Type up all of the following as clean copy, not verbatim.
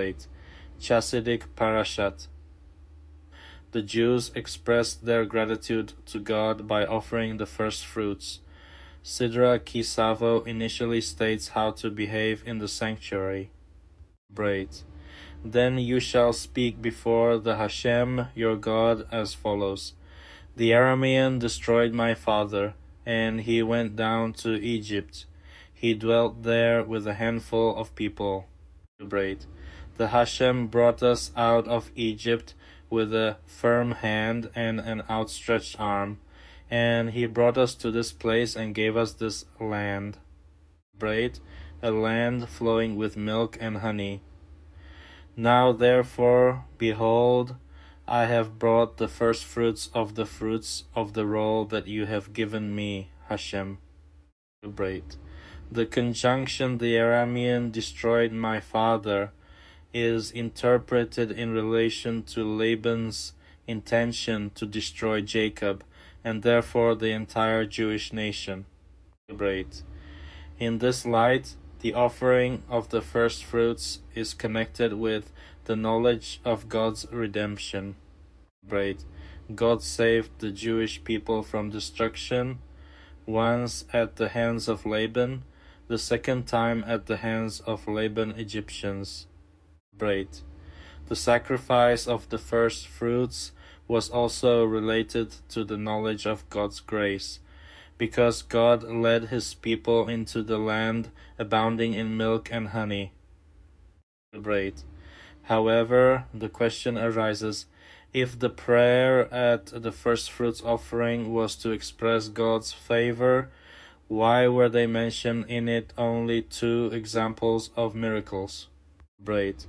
Braid. Chassidic Parashat. The Jews expressed their gratitude to God by offering the first fruits. Sidra ki Savo initially states how to behave in the sanctuary. Braid. Then you shall speak before the Hashem your God as follows. The Aramean destroyed my father, and he went down to Egypt. He dwelt there with a handful of people. Braid. The Hashem brought us out of Egypt with a firm hand and an outstretched arm, and he brought us to this place and gave us this land. Braid. A land flowing with milk and honey. Now therefore, behold, I have brought the first fruits of the roll that you have given me, Hashem. Braid. The conjunction the Aramean destroyed my father is interpreted in relation to Laban's intention to destroy Jacob and therefore the entire Jewish nation. Braid. In this light, the offering of the first fruits is connected with the knowledge of God's redemption. Braid. God saved the Jewish people from destruction, once at the hands of Laban, the second time at the hands of Laban Egyptians. Braid. The sacrifice of the first fruits was also related to the knowledge of God's grace, because God led his people into the land abounding in milk and honey. Braid. However, the question arises, if the prayer at the first fruits offering was to express God's favor, why were they mentioned in it only 2 examples of miracles? Braid.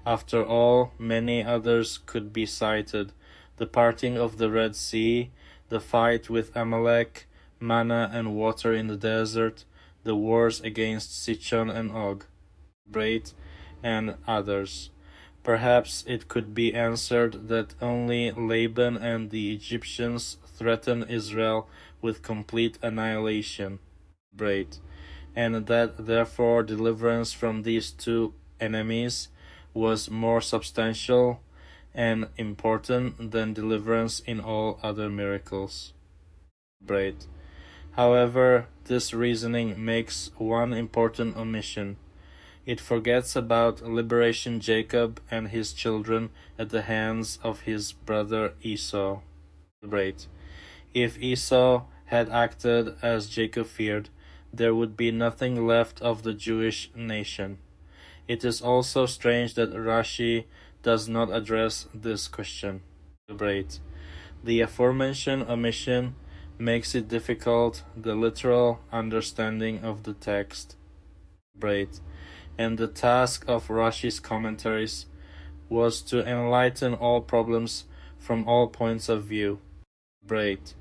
After all, many others could be cited: the parting of the Red Sea, the fight with Amalek, manna and water in the desert, the wars against Sichon and Og. Braid, and others. Perhaps it could be answered that only Laban and the Egyptians threatened Israel with complete annihilation. Braid. And that therefore deliverance from these 2 enemies was more substantial and important than deliverance in all other miracles. Braid. However, this reasoning makes one important omission. It forgets about liberation Jacob and his children at the hands of his brother Esau. Braid. If Esau had acted as Jacob feared, there would be nothing left of the Jewish nation. It is also strange that Rashi does not address this question. Braid. The aforementioned omission makes it difficult the literal understanding of the text. Braid. And the task of Rashi's commentaries was to enlighten all problems from all points of view. Braid.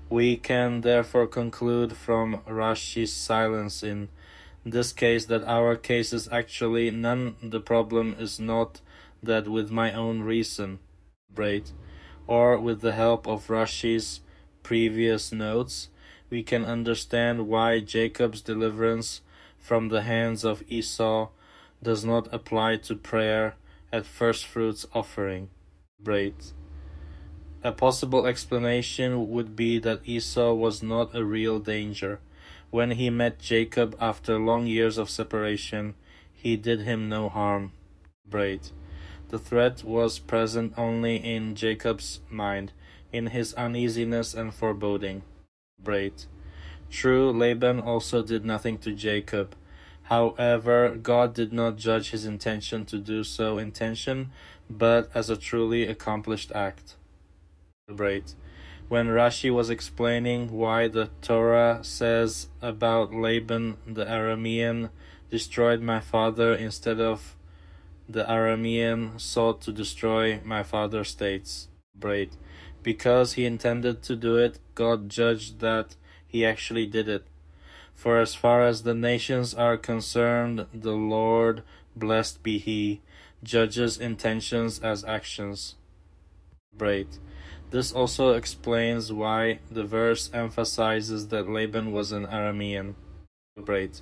We can therefore conclude from Rashi's silence in this case that our case is actually none. The problem is not that with my own reason, Braid, or with the help of Rashi's previous notes, we can understand why Jacob's deliverance from the hands of Esau does not apply to prayer at first fruits offering. Braid. A possible explanation would be that Esau was not a real danger. When he met Jacob after long years of separation, he did him no harm. Braid. The threat was present only in Jacob's mind, in his uneasiness and foreboding. Braid. True, Laban also did nothing to Jacob. However, God did not judge his intention to do so but as a truly accomplished act. Braid. When Rashi was explaining why the Torah says about Laban the Aramean destroyed my father instead of the Aramean sought to destroy my father, states, Braid. Because he intended to do it, God judged that he actually did it. For as far as the nations are concerned, the Lord, blessed be he, judges intentions as actions. Braid. This also explains why the verse emphasizes that Laban was an Aramean. Braid.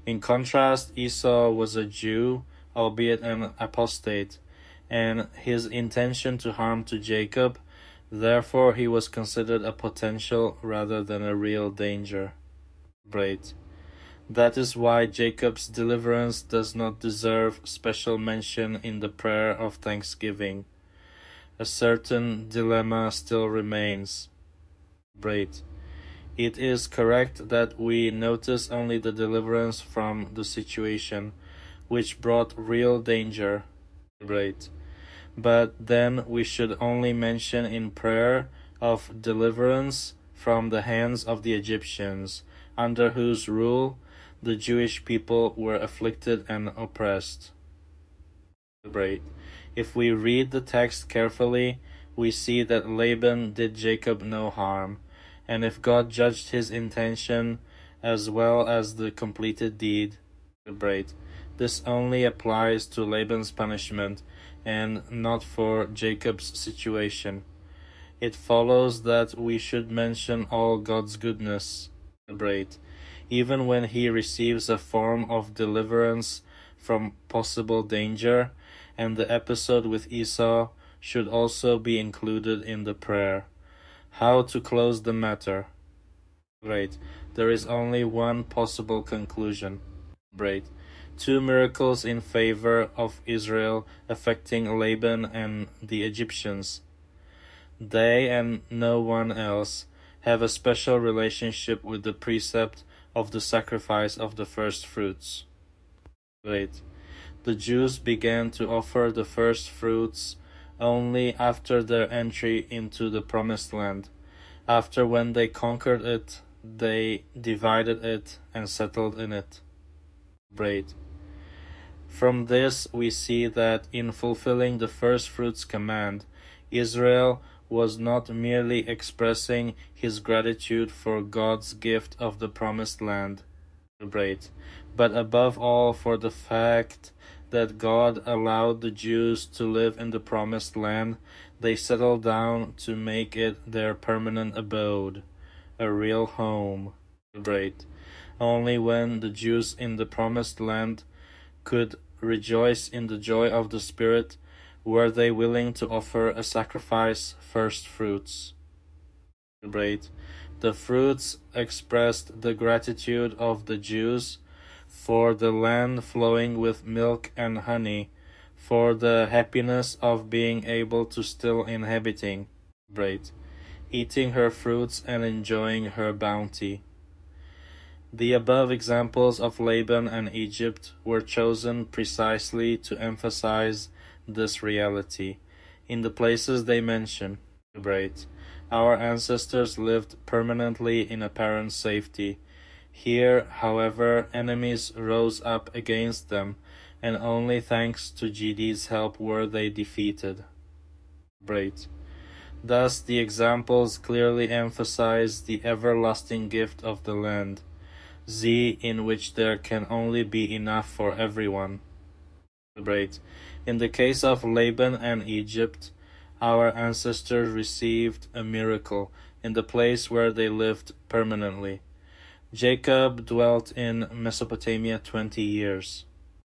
In contrast, Esau was a Jew albeit an apostate, and his intention to harm to Jacob, therefore he was considered a potential rather than a real danger. That is why Jacob's deliverance does not deserve special mention in the prayer of thanksgiving. A certain dilemma still remains. It is correct that we notice only the deliverance from the situation, which brought real danger. But then we should only mention in prayer of deliverance from the hands of the Egyptians, under whose rule the Jewish people were afflicted and oppressed. If we read the text carefully, we see that Laban did Jacob no harm, and if God judged his intention as well as the completed deed, this only applies to Laban's punishment and not for Jacob's situation. It follows that we should mention all God's goodness, even when he receives a form of deliverance from possible danger, and the episode with Esau should also be included in the prayer. How to close the matter? There is only one possible conclusion. Two miracles in favor of Israel affecting Laban and the Egyptians. They and no one else have a special relationship with the precept of the sacrifice of the first fruits. The Jews began to offer the first fruits only after their entry into the Promised Land. After, when they conquered it, they divided it and settled in it. From this we see that in fulfilling the first fruits command, Israel was not merely expressing his gratitude for God's gift of the Promised Land, but above all for the fact that God allowed the Jews to live in the Promised Land. They settled down to make it their permanent abode, a real home. Only when the Jews in the Promised Land could rejoice in the joy of the Spirit were they willing to offer a sacrifice, first fruits. The fruits expressed the gratitude of the Jews for the land flowing with milk and honey, for the happiness of being able to still inhabiting, eating her fruits and enjoying her bounty. The above examples of Laban and Egypt were chosen precisely to emphasize this reality. In the places they mention, our ancestors lived permanently in apparent safety. Here, however, enemies rose up against them, and only thanks to Gideon's help were they defeated. Thus the examples clearly emphasize the everlasting gift of the land, in which there can only be enough for everyone. In the case of Laban and Egypt, our ancestors received a miracle in the place where they lived permanently. Jacob dwelt in Mesopotamia 20 years.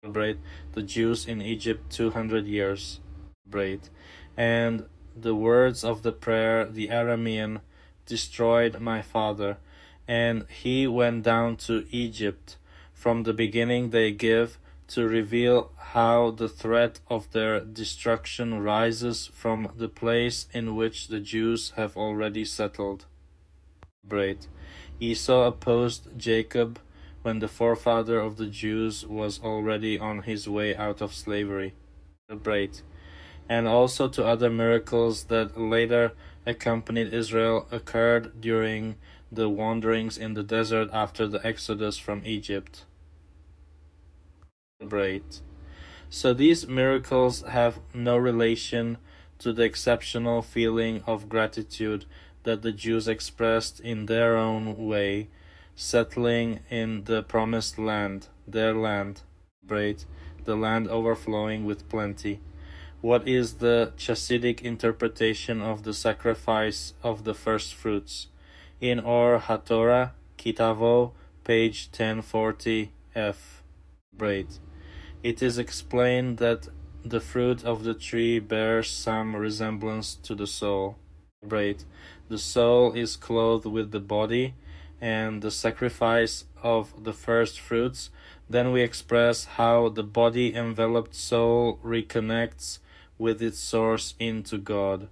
The Jews in Egypt 200 years. And the words of the prayer, the Aramean, destroyed my father, and he went down to Egypt. From the beginning they give to reveal how the threat of their destruction rises from the place in which the Jews have already settled. Esau opposed Jacob when the forefather of the Jews was already on his way out of slavery. And also to other miracles that later accompanied Israel occurred during the wanderings in the desert after the exodus from Egypt. So these miracles have no relation to the exceptional feeling of gratitude that the Jews expressed in their own way, settling in the Promised Land, their land, the land overflowing with plenty. What is the Chassidic interpretation of the sacrifice of the first fruits? In Or HaTorah, Savo, page 1040 f. It is explained that the fruit of the tree bears some resemblance to the soul. Right. The soul is clothed with the body, and the sacrifice of the first fruits. Then we express how the body-enveloped soul reconnects with its source into God.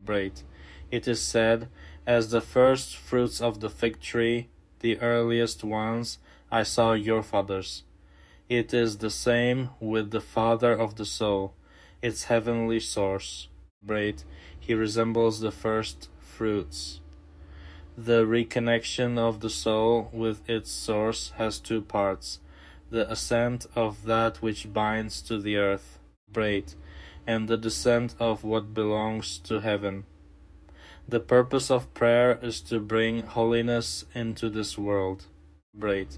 Right. It is said, as the first fruits of the fig tree, the earliest ones, I saw your fathers. It is the same with the Father of the soul, its heavenly source. Right. He resembles the first fruits. The reconnection of the soul with its source has two parts: the ascent of that which binds to the earth, Right, and the descent of what belongs to heaven. The purpose of prayer is to bring holiness into this world. Right.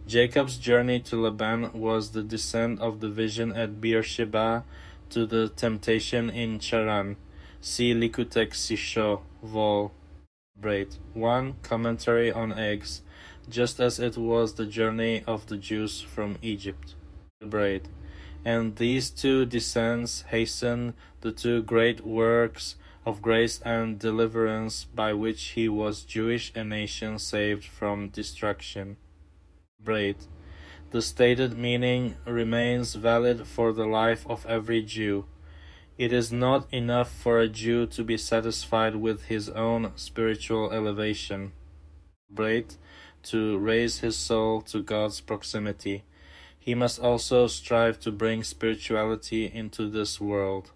Jacob's journey to Laban was the descent of the vision at Beersheba to the temptation in Charan. See Likutei Sisho, Vol. Right. 1. Commentary on eggs, just as it was the journey of the Jews from Egypt. Right. And these two descents hasten the two great works of grace and deliverance by which he was Jewish a nation saved from destruction. Right. The stated meaning remains valid for the life of every Jew. It is not enough for a Jew to be satisfied with his own spiritual elevation, right, to raise his soul to God's proximity. He must also strive to bring spirituality into this world,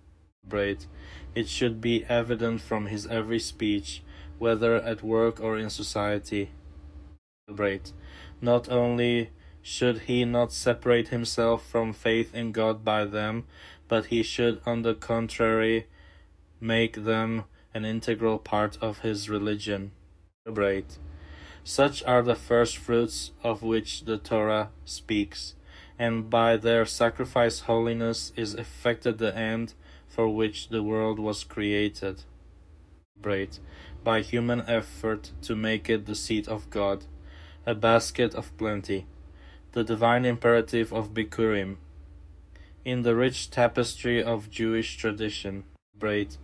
right. It should be evident from his every speech, whether at work or in society, right. Not only should he not separate himself from faith in God by them, but he should, on the contrary, make them an integral part of his religion. Right. Such are the first fruits of which the Torah speaks, and by their sacrifice holiness is effected the end for which the world was created. Right. By human effort to make it the seat of God, a basket of plenty, the divine imperative of Bikurim. In the rich tapestry of Jewish tradition, right,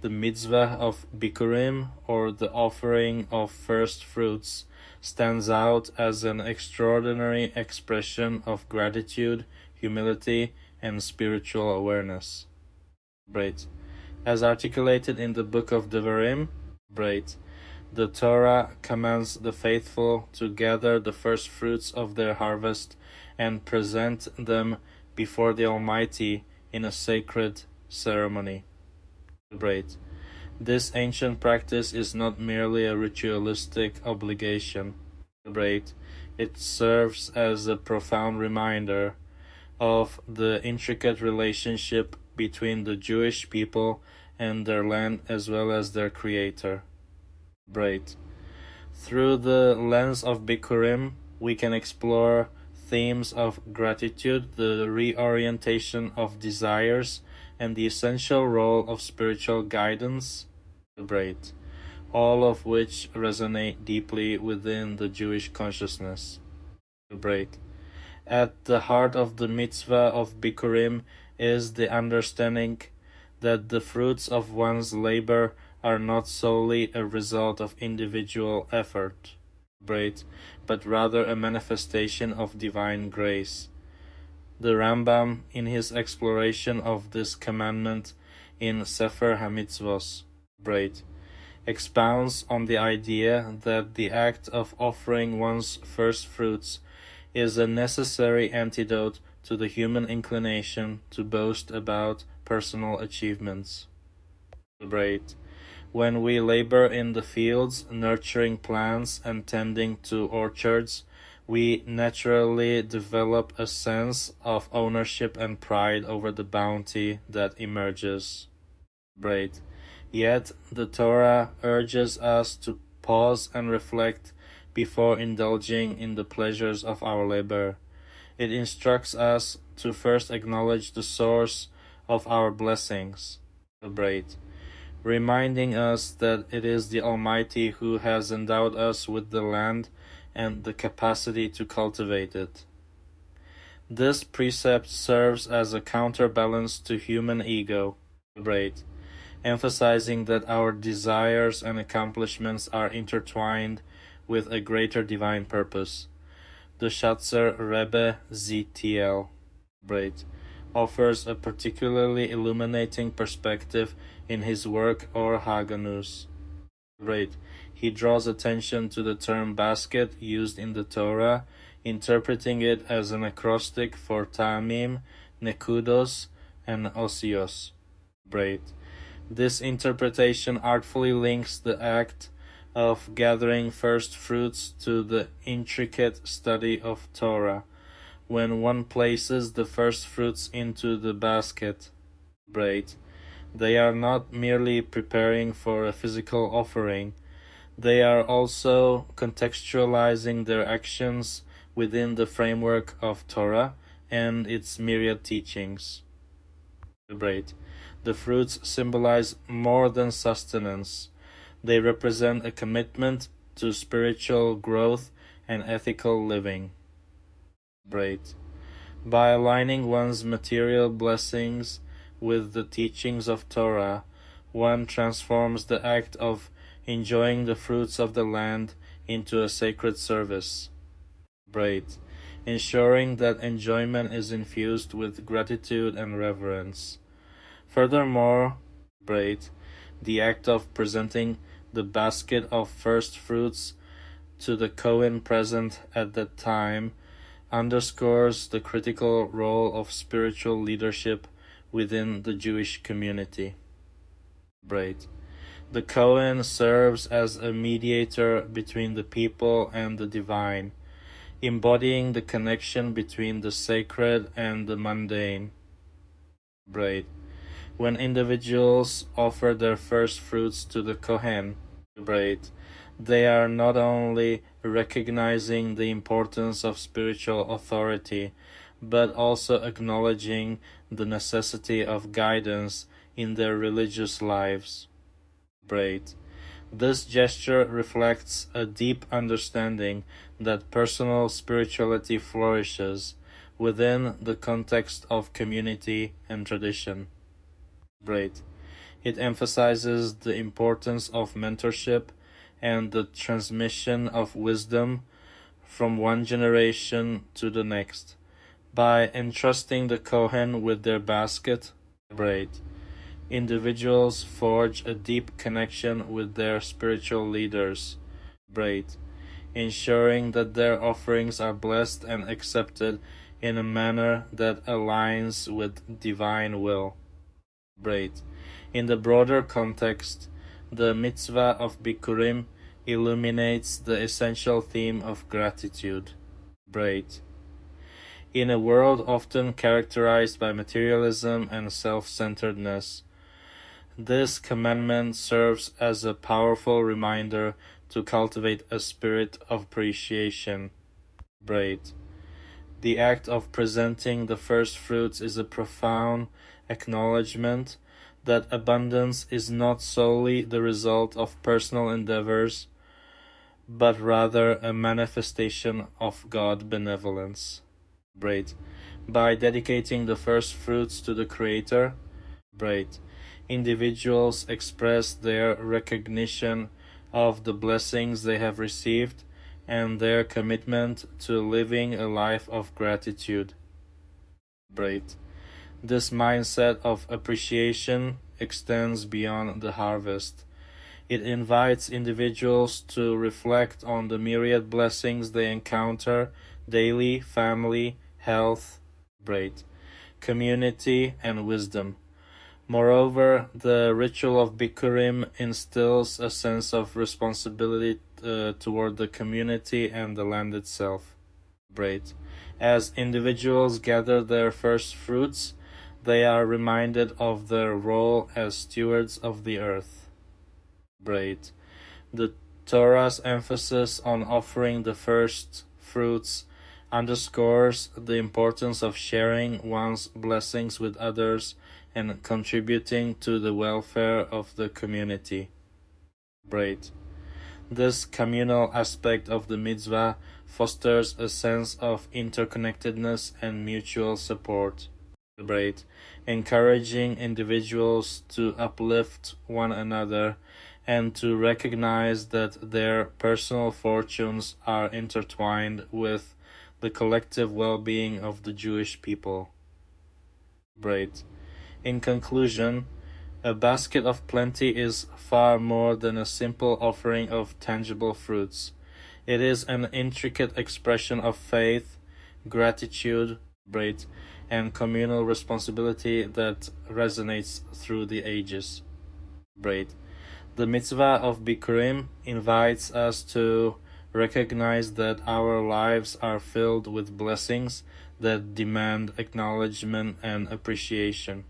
the mitzvah of Bikurim, or the offering of first fruits, stands out as an extraordinary expression of gratitude, humility, and spiritual awareness. Right. As articulated in the book of Devarim, right, the Torah commands the faithful to gather the first fruits of their harvest and present them before the Almighty in a sacred ceremony. Right. This ancient practice is not merely a ritualistic obligation. Right. It serves as a profound reminder of the intricate relationship between the Jewish people and their land as well as their Creator. Right. Through the lens of Bikurim, we can explore themes of gratitude, the reorientation of desires, and the essential role of spiritual guidance, right, all of which resonate deeply within the Jewish consciousness. Right. At the heart of the mitzvah of Bikurim is the understanding that the fruits of one's labor are not solely a result of individual effort, right, but rather a manifestation of divine grace. The Rambam, in his exploration of this commandment in Sefer HaMitzvos, right, expounds on the idea that the act of offering one's first fruits is a necessary antidote to the human inclination to boast about personal achievements. Right. When we labor in the fields, nurturing plants and tending to orchards, we naturally develop a sense of ownership and pride over the bounty that emerges. Right. Yet the Torah urges us to pause and reflect before indulging in the pleasures of our labor. It instructs us to first acknowledge the source of our blessings. Right. Reminding us that it is the Almighty who has endowed us with the land and the capacity to cultivate it. This precept serves as a counterbalance to human ego, emphasizing that our desires and accomplishments are intertwined with a greater divine purpose. The Schatzer Rebbe ZTL offers a particularly illuminating perspective in his work Or Haganus. He draws attention to the term basket used in the Torah, interpreting it as an acrostic for ta'amim, nekudos, and osios. This interpretation artfully links the act of gathering first fruits to the intricate study of Torah. When one places the first fruits into the basket, they are not merely preparing for a physical offering, they are also contextualizing their actions within the framework of Torah and its myriad teachings. The fruits symbolize more than sustenance. They represent a commitment to spiritual growth and ethical living. By aligning one's material blessings with the teachings of Torah, one transforms the act of enjoying the fruits of the land into a sacred service, ensuring that enjoyment is infused with gratitude and reverence. Furthermore, the act of presenting the basket of first fruits to the Kohen present at that time underscores the critical role of spiritual leadership within the Jewish community. The Kohen serves as a mediator between the people and the divine, embodying the connection between the sacred and the mundane. When individuals offer their first fruits to the Kohen, they are not only recognizing the importance of spiritual authority, but also acknowledging the necessity of guidance in their religious lives. This gesture reflects a deep understanding that personal spirituality flourishes within the context of community and tradition. It emphasizes the importance of mentorship and the transmission of wisdom from one generation to the next. By entrusting the Kohen with their basket, individuals forge a deep connection with their spiritual leaders, ensuring that their offerings are blessed and accepted in a manner that aligns with divine will. In the broader context, the mitzvah of Bikurim illuminates the essential theme of gratitude. In a world often characterized by materialism and self-centeredness, this commandment serves as a powerful reminder to cultivate a spirit of appreciation. The act of presenting the first fruits is a profound acknowledgement that abundance is not solely the result of personal endeavors, but rather a manifestation of God's benevolence. By dedicating the first fruits to the Creator, individuals express their recognition of the blessings they have received and their commitment to living a life of gratitude. This mindset of appreciation extends beyond the harvest. It invites individuals to reflect on the myriad blessings they encounter daily: family, health, community, and wisdom. Moreover, the ritual of Bikurim instills a sense of responsibility toward the community and the land itself. As individuals gather their first fruits, they are reminded of their role as stewards of the earth. The Torah's emphasis on offering the first fruits underscores the importance of sharing one's blessings with others and contributing to the welfare of the community. This communal aspect of the mitzvah fosters a sense of interconnectedness and mutual support. Celebrate, encouraging individuals to uplift one another and to recognize that their personal fortunes are intertwined with the collective well-being of the Jewish people. Celebrate. In conclusion, a basket of plenty is far more than a simple offering of tangible fruits. It is an intricate expression of faith, gratitude, and communal responsibility that resonates through the ages. The mitzvah of Bikurim invites us to recognize that our lives are filled with blessings that demand acknowledgement and appreciation.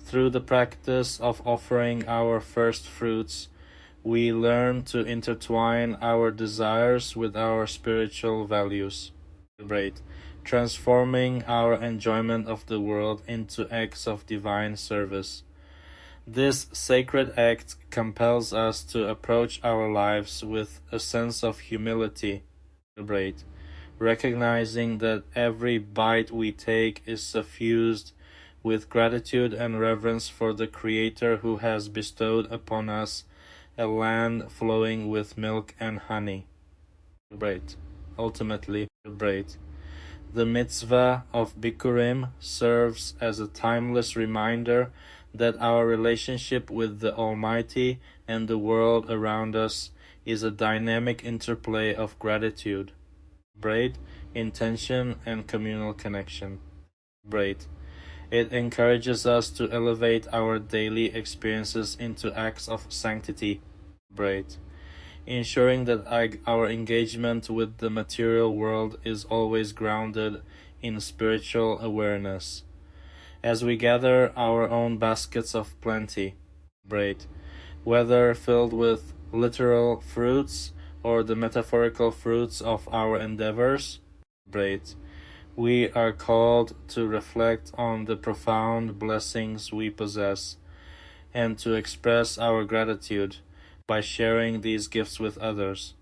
Through the practice of offering our first fruits, we learn to intertwine our desires with our spiritual values. Transforming our enjoyment of the world into acts of divine service. This sacred act compels us to approach our lives with a sense of humility, recognizing that every bite we take is suffused with gratitude and reverence for the Creator who has bestowed upon us a land flowing with milk and honey. Ultimately, the mitzvah of Bikurim serves as a timeless reminder that our relationship with the Almighty and the world around us is a dynamic interplay of gratitude, intention, and communal connection. It encourages us to elevate our daily experiences into acts of sanctity, ensuring that our engagement with the material world is always grounded in spiritual awareness. As we gather our own baskets of plenty, whether filled with literal fruits or the metaphorical fruits of our endeavors, we are called to reflect on the profound blessings we possess and to express our gratitude by sharing these gifts with others,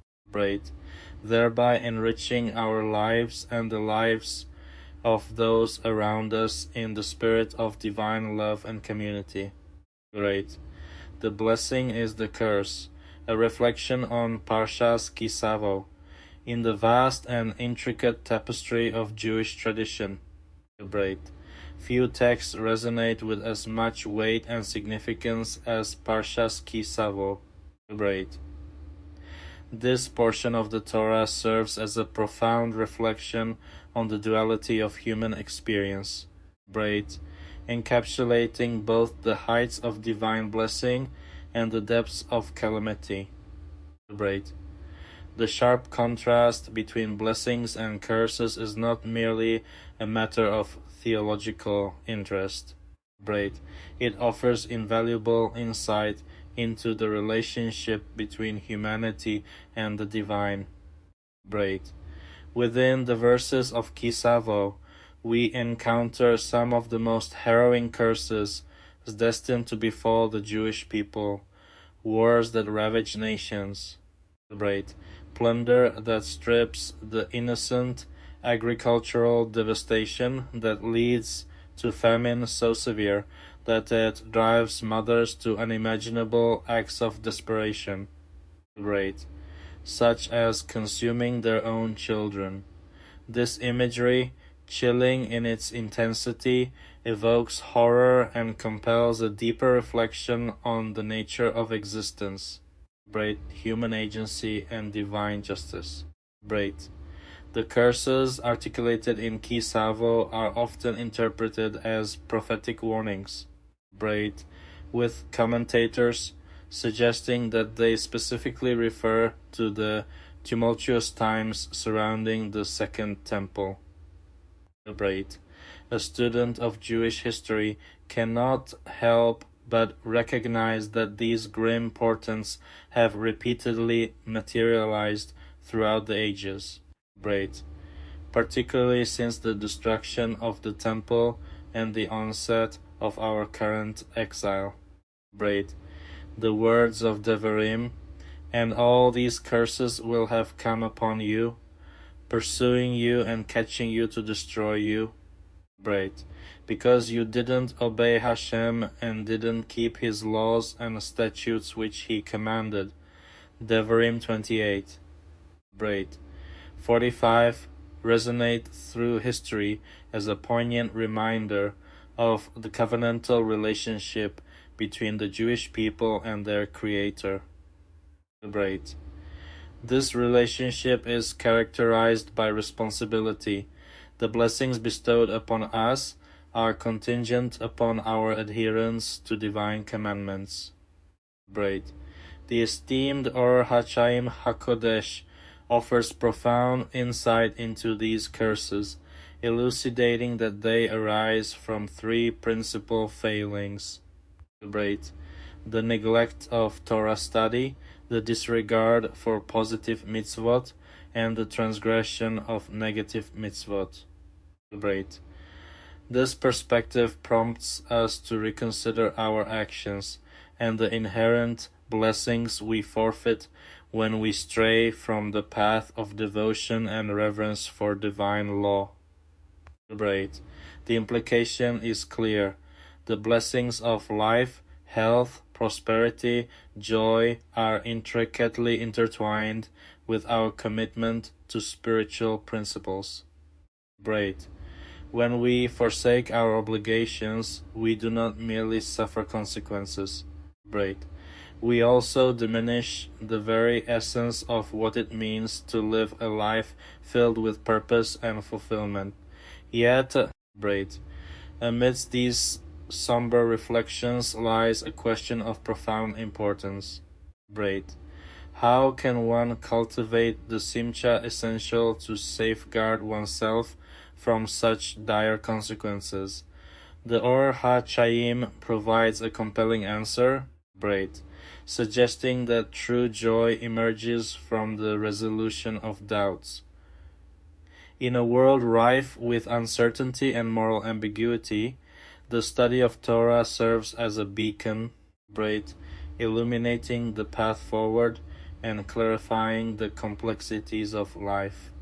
thereby enriching our lives and the lives of those around us in the spirit of divine love and community. The blessing is the curse, a reflection on Parshas Savo, in the vast and intricate tapestry of Jewish tradition. Few texts resonate with as much weight and significance as Parshas Savo. This portion of the Torah serves as a profound reflection on the duality of human experience, encapsulating both the heights of divine blessing and the depths of calamity. The sharp contrast between blessings and curses is not merely a matter of theological interest. It offers invaluable insight into the relationship between humanity and the divine. Within the verses of Savo, we encounter some of the most harrowing curses destined to befall the Jewish people, wars that ravage nations, plunder that strips the innocent, agricultural devastation that leads to famine so severe that it drives mothers to unimaginable acts of desperation, such as consuming their own children. This imagery, chilling in its intensity, evokes horror and compels a deeper reflection on the nature of existence, human agency, and divine justice. The curses articulated in Savo are often interpreted as prophetic warnings, with commentators suggesting that they specifically refer to the tumultuous times surrounding the Second Temple. A student of Jewish history cannot help but recognize that these grim portents have repeatedly materialized throughout the ages, particularly since the destruction of the temple and the onset of our current exile. The words of Devarim, and all these curses will have come upon you, pursuing you and catching you to destroy you. Right. Because you didn't obey Hashem and didn't keep his laws and statutes which he commanded. Devarim 28. Right. 45. Resonate through history as a poignant reminder of the covenantal relationship between the Jewish people and their Creator. Right. This relationship is characterized by responsibility. The blessings bestowed upon us are contingent upon our adherence to divine commandments. Right. The esteemed Or HaChaim HaKodesh offers profound insight into these curses, elucidating that they arise from three principal failings. Right. The neglect of Torah study, the disregard for positive mitzvot, and the transgression of negative mitzvot. Right. This perspective prompts us to reconsider our actions and the inherent blessings we forfeit when we stray from the path of devotion and reverence for divine law. Right. The implication is clear. The blessings of life, health, prosperity, joy are intricately intertwined with our commitment to spiritual principles. Right. When we forsake our obligations, we do not merely suffer consequences. Right. We also diminish the very essence of what it means to live a life filled with purpose and fulfillment. Yet, right, amidst these somber reflections lies a question of profound importance. Right. How can one cultivate the simcha essential to safeguard oneself from such dire consequences? The Or HaChaim provides a compelling answer, right, suggesting that true joy emerges from the resolution of doubts. In a world rife with uncertainty and moral ambiguity, the study of Torah serves as a beacon, right, illuminating the path forward and clarifying the complexities of life.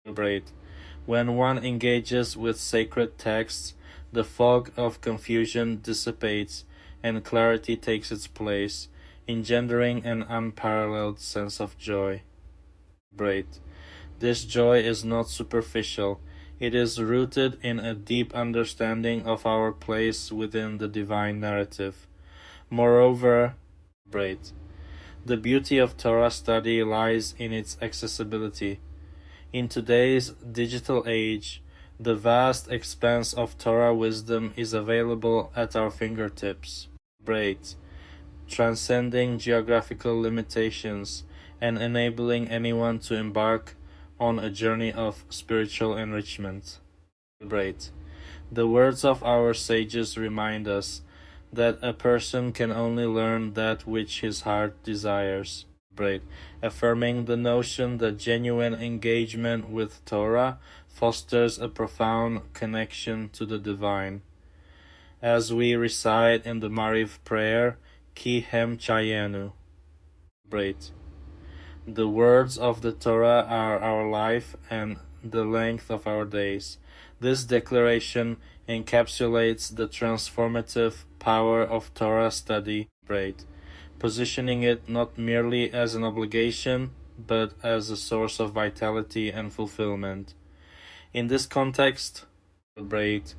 Right. When one engages with sacred texts, the fog of confusion dissipates and clarity takes its place, engendering an unparalleled sense of joy. Right. This joy is not superficial. It is rooted in a deep understanding of our place within the divine narrative. Moreover, right, the beauty of Torah study lies in its accessibility. In today's digital age, the vast expanse of Torah wisdom is available at our fingertips, right, transcending geographical limitations and enabling anyone to embark on a journey of spiritual enrichment. Right. The words of our sages remind us that a person can only learn that which his heart desires. Right. Affirming the notion that genuine engagement with Torah fosters a profound connection to the divine. As we recite in the Mariv prayer, Ki Hem Chayenu. Right. The words of the Torah are our life and the length of our days. This declaration encapsulates the transformative power of Torah study, right, positioning it not merely as an obligation, but as a source of vitality and fulfillment. In this context, right,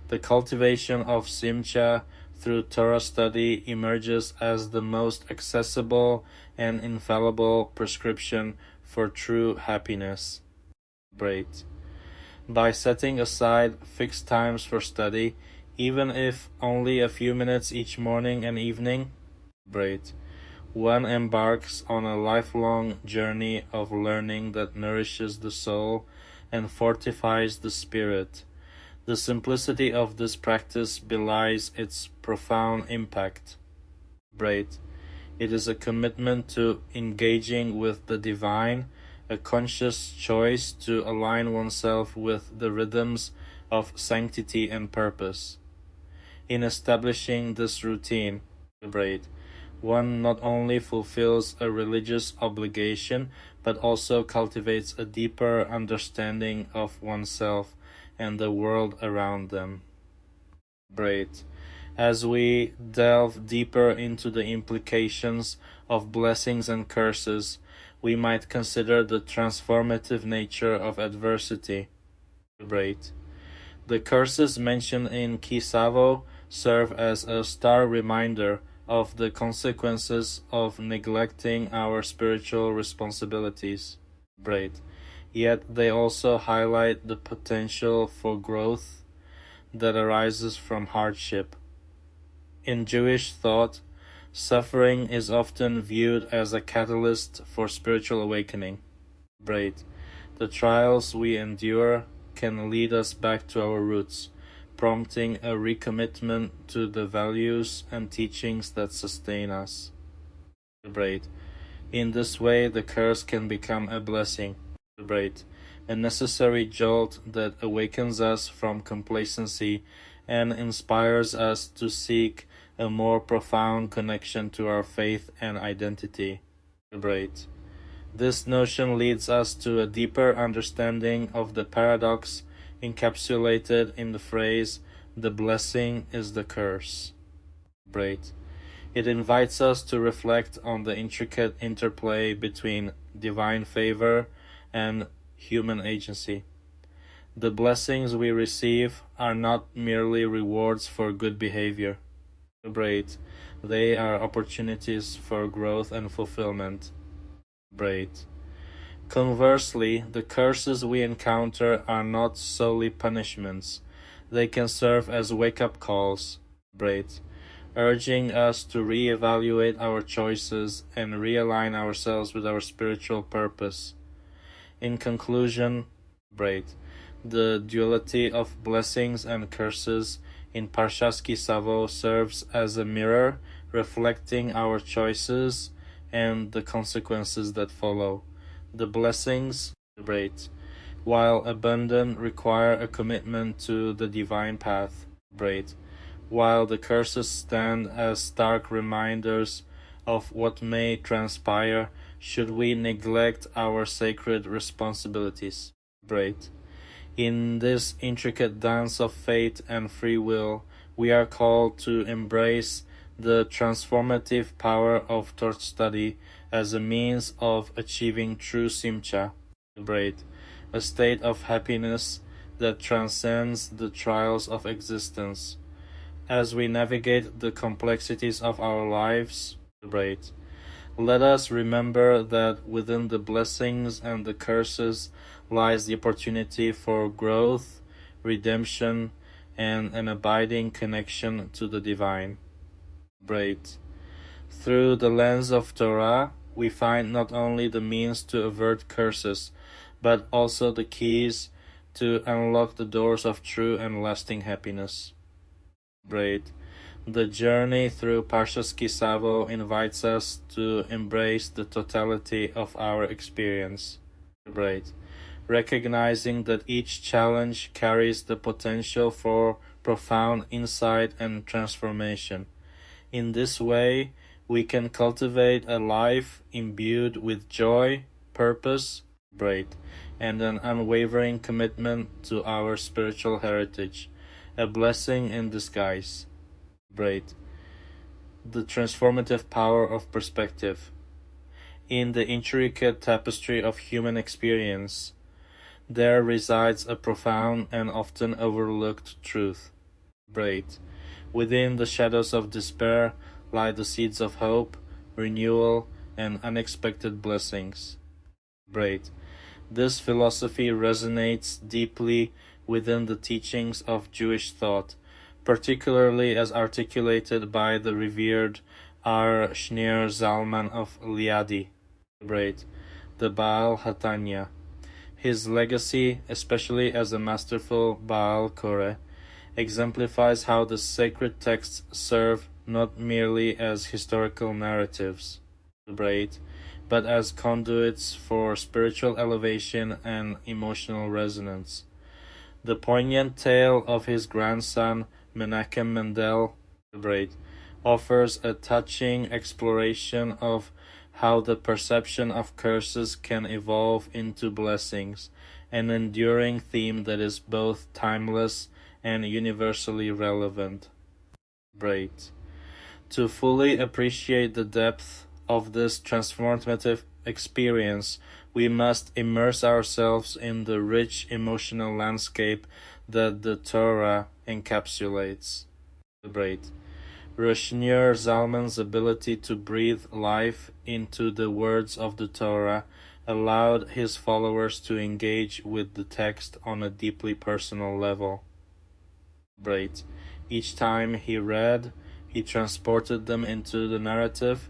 the cultivation of simcha through Torah study emerges as the most accessible and infallible prescription for true happiness. Right. By setting aside fixed times for study, even if only a few minutes each morning and evening, right, one embarks on a lifelong journey of learning that nourishes the soul and fortifies the spirit. The simplicity of this practice belies its profound impact. Right. It is a commitment to engaging with the divine, a conscious choice to align oneself with the rhythms of sanctity and purpose. In establishing this routine, right, one not only fulfills a religious obligation, but also cultivates a deeper understanding of oneself and the world around them. Great. As we delve deeper into the implications of blessings and curses, we might consider the transformative nature of adversity. Great. The curses mentioned in Savo serve as a stark reminder of the consequences of neglecting our spiritual responsibilities. Great. Yet they also highlight the potential for growth that arises from hardship. In Jewish thought, suffering is often viewed as a catalyst for spiritual awakening. Great. The trials we endure can lead us back to our roots, prompting a recommitment to the values and teachings that sustain us. Great. In this way, the curse can become a blessing. Great. A necessary jolt that awakens us from complacency and inspires us to seek a more profound connection to our faith and identity. Great. This notion leads us to a deeper understanding of the paradox encapsulated in the phrase, "the blessing is the curse." Great. It invites us to reflect on the intricate interplay between divine favor and human agency. The blessings we receive are not merely rewards for good behavior. Great. They are opportunities for growth and fulfillment. Great. Conversely, the curses we encounter are not solely punishments. They can serve as wake-up calls. Great. Urging us to reevaluate our choices and realign ourselves with our spiritual purpose. In conclusion, great. The duality of blessings and curses in Parshas Savo serves as a mirror reflecting our choices and the consequences that follow. The blessings, great, while abundant, require a commitment to the divine path, great, while the curses stand as stark reminders of what may transpire should we neglect our sacred responsibilities. Great. In this intricate dance of fate and free will, we are called to embrace the transformative power of Torah study as a means of achieving true simcha, great, a state of happiness that transcends the trials of existence. As we navigate the complexities of our lives, great, let us remember that within the blessings and the curses lies the opportunity for growth, redemption, and an abiding connection to the divine. Great. Through the lens of Torah, we find not only the means to avert curses, but also the keys to unlock the doors of true and lasting happiness. Great. The journey through Parshas Savo invites us to embrace the totality of our experience. Great. Recognizing that each challenge carries the potential for profound insight and transformation. In this way, we can cultivate a life imbued with joy, purpose, great, and an unwavering commitment to our spiritual heritage, a blessing in disguise. Great. The transformative power of perspective. In the intricate tapestry of human experience, there resides a profound and often overlooked truth. Great. Within the shadows of despair lie the seeds of hope, renewal, and unexpected blessings. Great. This philosophy resonates deeply within the teachings of Jewish thought, particularly as articulated by the revered R. Shneur Zalman of Liadi, great, the Baal Hatanya. His legacy, especially as a masterful Baal Koreh, exemplifies how the sacred texts serve not merely as historical narratives, great, but as conduits for spiritual elevation and emotional resonance. The poignant tale of his grandson Menachem Mendel, great, offers a touching exploration of how the perception of curses can evolve into blessings, an enduring theme that is both timeless and universally relevant. Great. To fully appreciate the depth of this transformative experience, we must immerse ourselves in the rich emotional landscape that the Torah encapsulates. Celebrate. Roshnier Zalman's ability to breathe life into the words of the Torah allowed his followers to engage with the text on a deeply personal level. Celebrate. Each time he read, he transported them into the narrative,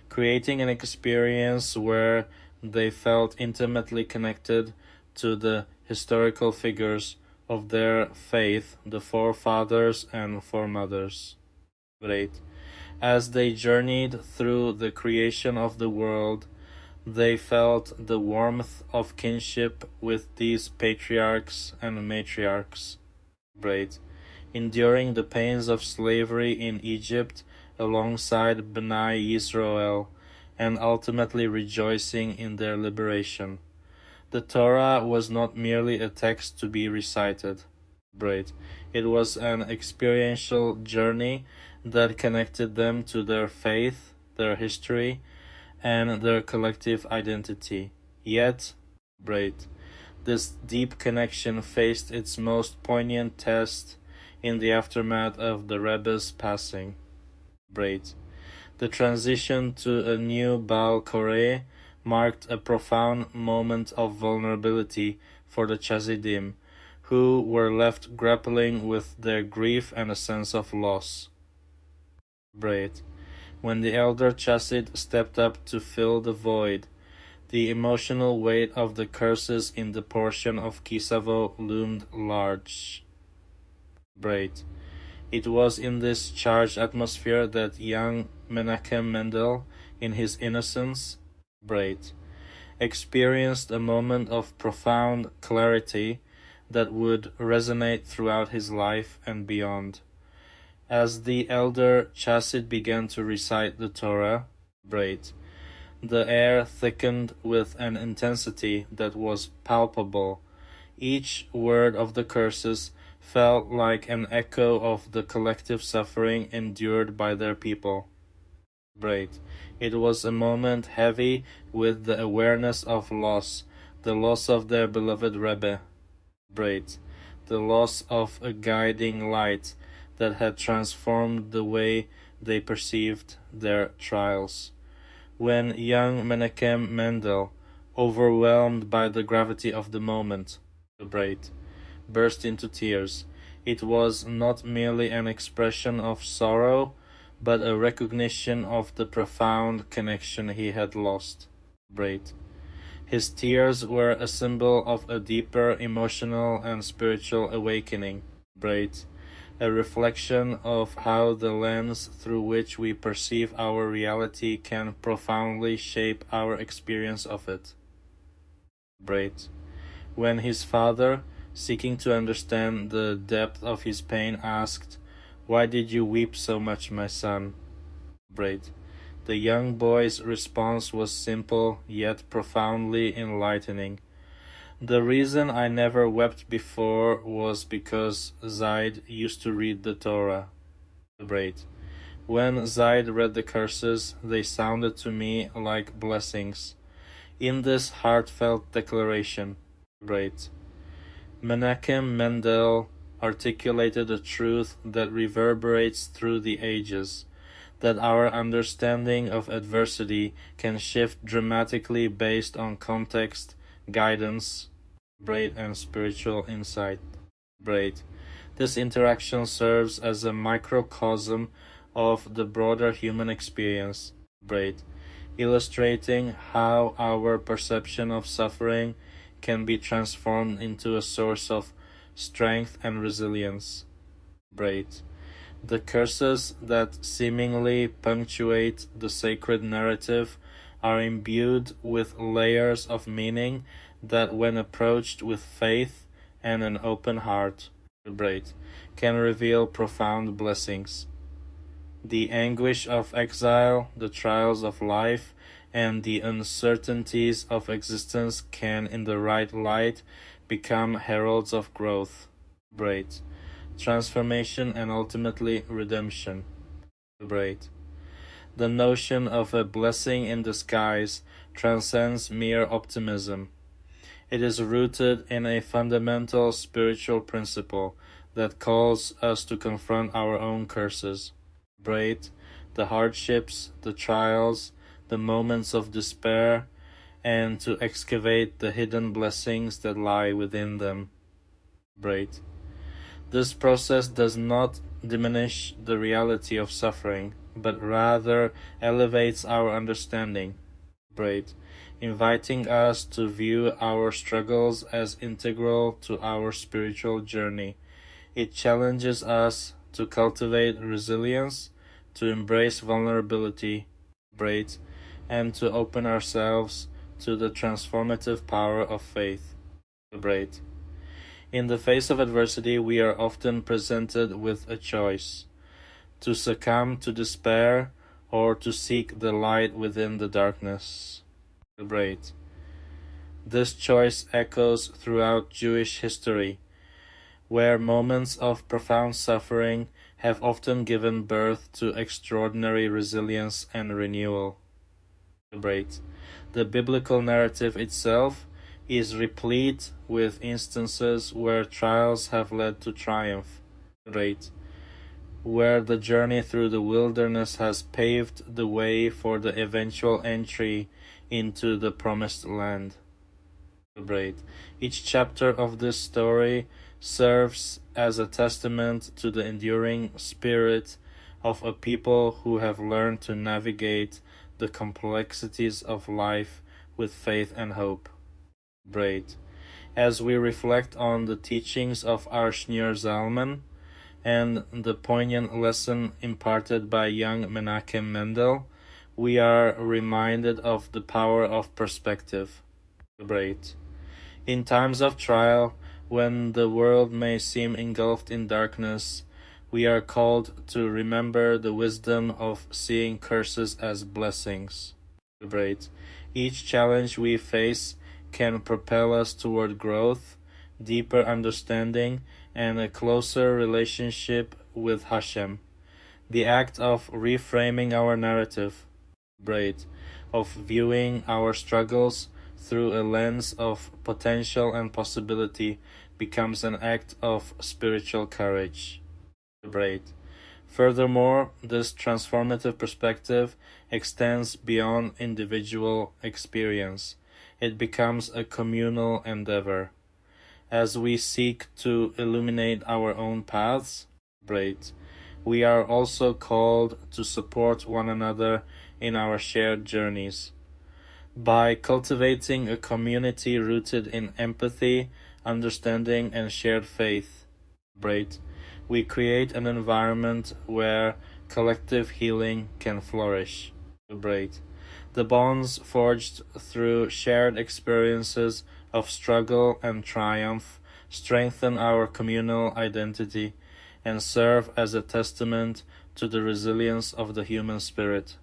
creating an experience where they felt intimately connected to the historical figures of their faith, the forefathers and foremothers. As they journeyed through the creation of the world, they felt the warmth of kinship with these patriarchs and matriarchs. Enduring the pains of slavery in Egypt alongside B'nai Yisrael, and ultimately rejoicing in their liberation. The Torah was not merely a text to be recited. It was an experiential journey that connected them to their faith, their history, and their collective identity. Yet, this deep connection faced its most poignant test in the aftermath of the Rebbe's passing. The transition to a new Baal Koreh marked a profound moment of vulnerability for the Chassidim, who were left grappling with their grief and a sense of loss. When the elder Chassid stepped up to fill the void, the emotional weight of the curses in the portion of Savo loomed large. It was in this charged atmosphere that young Menachem Mendel, in his innocence, experienced a moment of profound clarity that would resonate throughout his life and beyond. As the elder Chassid began to recite the Torah, the air thickened with an intensity that was palpable. Each word of the curses felt like an echo of the collective suffering endured by their people. It was a moment heavy with the awareness of loss, the loss of their beloved Rebbe, the loss of a guiding light that had transformed the way they perceived their trials. When young Menachem Mendel, overwhelmed by the gravity of the moment, burst into tears, it was not merely an expression of sorrow, but a recognition of the profound connection he had lost. His tears were a symbol of a deeper emotional and spiritual awakening, a reflection of how the lens through which we perceive our reality can profoundly shape our experience of it. When his father, seeking to understand the depth of his pain, asked, "Why did you weep so much, my son?" The young boy's response was simple yet profoundly enlightening. "The reason I never wept before was because Zaid used to read the Torah." When Zaid read the curses, they sounded to me like blessings. In this heartfelt declaration, Menachem Mendel articulated a truth that reverberates through the ages, that our understanding of adversity can shift dramatically based on context, guidance, and spiritual insight. This interaction serves as a microcosm of the broader human experience, illustrating how our perception of suffering can be transformed into a source of strength and resilience. The curses that seemingly punctuate the sacred narrative are imbued with layers of meaning that, when approached with faith and an open heart, can reveal profound blessings. The anguish of exile, the trials of life, and the uncertainties of existence can, in the right light, become heralds of growth, transformation, and ultimately redemption. The notion of a blessing in disguise transcends mere optimism. It is rooted in a fundamental spiritual principle that calls us to confront our own curses, the hardships, the trials, the moments of despair, and to excavate the hidden blessings that lie within them. This process does not diminish the reality of suffering, but rather elevates our understanding, inviting us to view our struggles as integral to our spiritual journey. It challenges us to cultivate resilience, to embrace vulnerability, and to open ourselves to the transformative power of faith. In the face of adversity, we are often presented with a choice: to succumb to despair or to seek the light within the darkness. This choice echoes throughout Jewish history, where moments of profound suffering have often given birth to extraordinary resilience and renewal. The biblical narrative itself is replete with instances where trials have led to triumph, where the journey through the wilderness has paved the way for the eventual entry into the promised land. Each chapter of this story serves as a testament to the enduring spirit of a people who have learned to navigate the complexities of life with faith and hope. As we reflect on the teachings of our Shneur Zalman and the poignant lesson imparted by young Menachem Mendel, we are reminded of the power of perspective. In times of trial, when the world may seem engulfed in darkness, we are called to remember the wisdom of seeing curses as blessings. Each challenge we face can propel us toward growth, deeper understanding, and a closer relationship with Hashem. The act of reframing our narrative, of viewing our struggles through a lens of potential and possibility, becomes an act of spiritual courage. Furthermore, this transformative perspective extends beyond individual experience. It becomes a communal endeavor. As we seek to illuminate our own paths, we are also called to support one another in our shared journeys. By cultivating a community rooted in empathy, understanding, and shared faith, we create an environment where collective healing can flourish. The bonds forged through shared experiences of struggle and triumph strengthen our communal identity and serve as a testament to the resilience of the human spirit.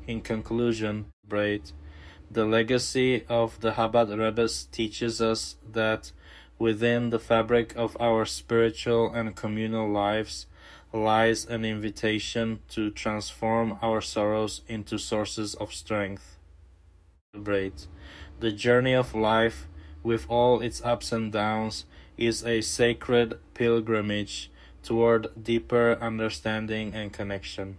In conclusion, the legacy of the Chabad Rebbe's teaches us that within the fabric of our spiritual and communal lives lies an invitation to transform our sorrows into sources of strength. The journey of life, with all its ups and downs, is a sacred pilgrimage toward deeper understanding and connection.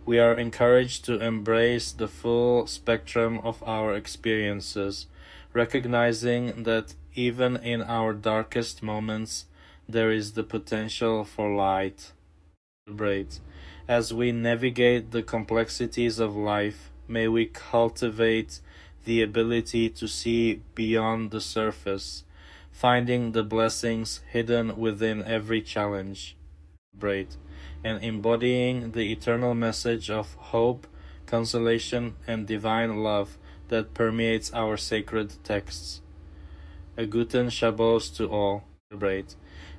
We are encouraged to embrace the full spectrum of our experiences, recognizing that even in our darkest moments, there is the potential for light. As we navigate the complexities of life, may we cultivate the ability to see beyond the surface, finding the blessings hidden within every challenge, and embodying the eternal message of hope, consolation, and divine love that permeates our sacred texts. A Guten Shabbos to all.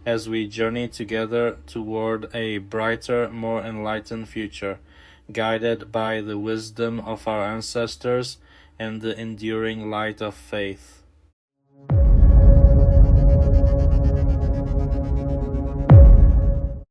as we journey together toward a brighter, more enlightened future, guided by the wisdom of our ancestors and the enduring light of faith.